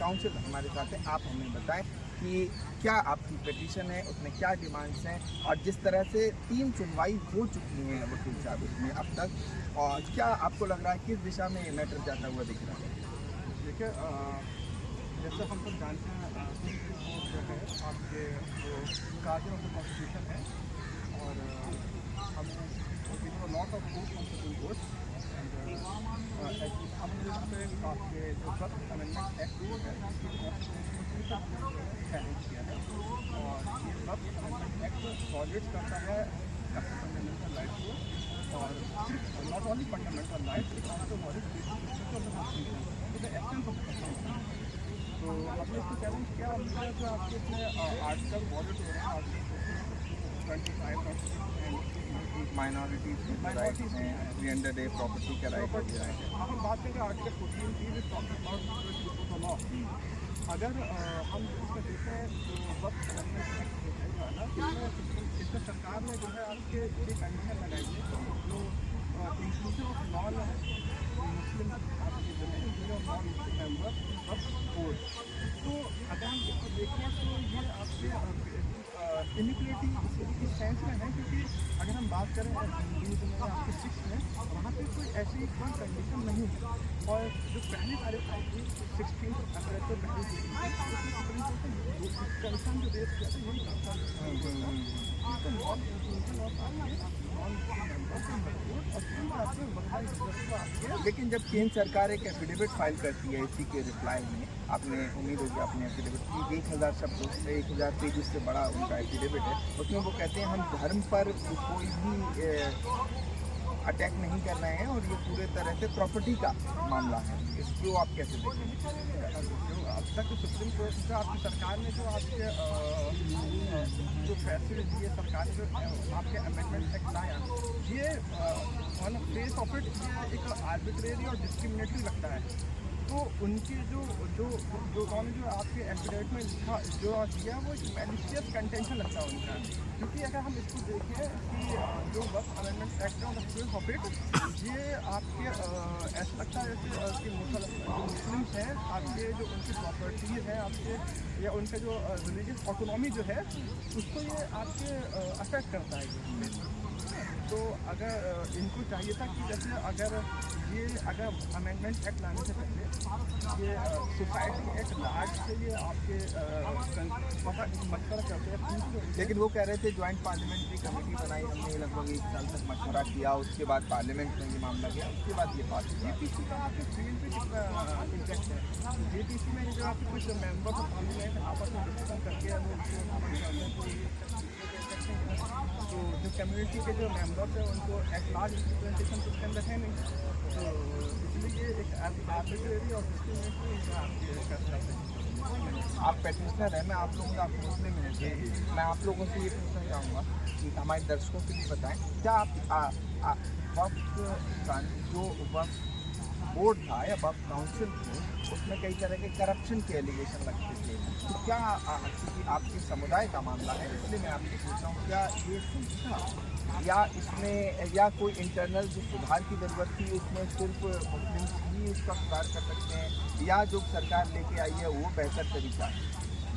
Council हमारे साथ है, आप हमें बताएं कि क्या आपकी पिटीशन है, उसमें क्या डिमांड्स हैं, और जिस तरह से 3 सुनवाई हो चुकी हैं वकील साहब इसमें अब तक, और क्या आपको लग रहा है किस दिशा में मैटर जाता हुआ दिख रहा है? देखिए, जैसे हम सब जानते हैं, सुप्रीम कोर्ट जो है आपके जो गार्जियन ऑफ द कॉन्स्टिट्यूशन है, और हमें lot of court from supreme court हमने आपके जो फर्स्ट अमेंडमेंट एक्ट है चैलेंज किया है, और ये फर्स्ट अमेंडमेंट एक्ट टॉलरेट करता है फंडामेंटल राइट को, और सिर्फ not only fundamental right it also constitution the essence of constitution. तो हमने इसको चैलेंज किया, हमने जो आपके इसमें आर्टिकल वॉलेट हो रहे हैं, आर्टिकल 25 माइनॉरिटीज़ के राइट्स हैं, 300 डे प्रॉपर्टी का राइट है। हम बात करेंगे आर्टिकल 14 की विद टॉकिंग अबाउट लॉ। अगर हम इसमें देखें तो वक्त एक्ट जो है ना, इसमें सरकार ने जो है आपके पूरी कंडीशन लगाई है, जो इंक्लूसिव ऑफ नॉन मुस्लिम आपके जो है नॉन मुस्लिम मेम्बर वक्त कोड। तो अगर हम इसको देखें तो ये आपके इनिक्वलिटी इस सेंस में है, क्योंकि अगर हम बात करें हिंदू में आपके सिक्स में, वहाँ पे कोई ऐसी कोई कंडीशन नहीं है, और जो पहली तारीख आई थी 16 अप्रैल को पहली सुप्रीम कोर्ट ने कंसर्न जो रेस किया था यही concern non inclusion of non members. लेकिन जब केंद्र सरकार एक एफिडेविट फाइल करती है इसी के रिप्लाई में, आपने उम्मीद होगी आपने एफिडेविट की, 1000 शब्दों से 1000 पेजेस से बड़ा उनका एफिडेविट है, उसमें वो कहते हैं हम धर्म पर कोई भी अटैक नहीं कर रहे हैं, और ये पूरे तरह से प्रॉपर्टी का मामला है। इसको आप कैसे देखेंगे? जो अब तक सुप्रीम कोर्ट से आपकी सरकार ने जो आपके जो फैसले दिए, सरकार ने जो आपके अमेंडमेंट एक्ट लाया, ये ऑन फेस ऑफ इट ये एक आर्बिट्रेरी और डिस्क्रिमिनेटरी लगता है। तो उनके जो उन्होंने जो आपके एफिडेविट में लिखा जो दिया वो एक मैलिशियस कंटेंशन लगता है उनका, क्योंकि अगर हम इसको देखें कि जो वक्त amendment act on the face of it, ये आपके ऐसा लगता है जैसे कि मुस्लिम्स हैं आपके, जो उनकी प्रॉपर्टीज़ हैं आपके, या उनका जो रिलीजियस ऑटोनॉमी जो है उसको ये आपके अफेक्ट करता है। तो अगर इनको चाहिए था कि जैसे अगर अमेंडमेंट एक्ट लाने से पहले ये सोसाइटी एक्ट लार्ज से ये आपके मशवरा करते हैं। लेकिन वो कह रहे थे ज्वाइंट पार्लियामेंट्री कमेटी बनाई हमने, लगभग 1 साल तक मशवरा किया, उसके बाद पार्लियामेंट में ये मामला गया, उसके बाद ये बात हुई। JPC का आपके फील्ड पे कितना इम्पैक्ट है? JPC में जो आपके कुछ मेंबर ऑफ पार्लियामेंट आपस में डिस्कशन करके तो जो कम्युनिटी के जो मेंबर्स हैं उनको एट लार्ज रिप्रेजेंटेशन तो उसके अंदर है नहीं, तो इसलिए एक आर्बिट्रेरी और डिस्क्रिमिनेटरी आप पेटिशनर हैं, मैं आप लोगों का मुस्लिम है, मैं आप लोगों से ये पूछना चाहूँगा कि हमारे दर्शकों के लिए बताएं, क्या आप वक्फ का जो वक्फ बोर्ड था या वक्फ काउंसिल थे उसमें कई तरह के करप्शन के एलिगेशन लगते थे, तो क्या क्योंकि आपके समुदाय का मामला है इसलिए मैं आपसे पूछ रहा हूँ, क्या ये सही था, या इसमें या कोई इंटरनल जो सुधार की ज़रूरत थी उसमें सिर्फ मुस्लिम ही उसका सुधार कर सकते हैं, या जो सरकार लेके आई है वो बेहतर तरीका है?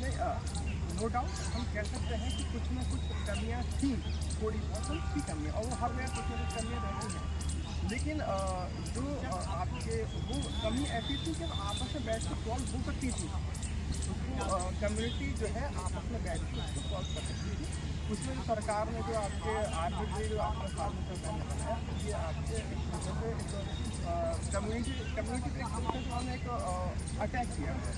नहीं, नो डाउट हम कह सकते हैं कि कुछ ना कुछ कमियाँ थी, थोड़ी बहुत थी कमियाँ, और वो हर जगह कुछ ना कुछ कमियाँ रहती हैं, लेकिन जो आपके वो कमी ऐसी थी कि आपस में बैठ कर सॉल्व हो सकती थी, उसको कम्युनिटी जो है आपस में बैठ कर उसको सॉल्व कर सकती थी। उसमें जो सरकार ने जो आपके आर्बिट्री जो आपका साधन सरकार ने बनाया, ये आपके एक कम्युनिटी पे एक उन्होंने एक अटैक किया है।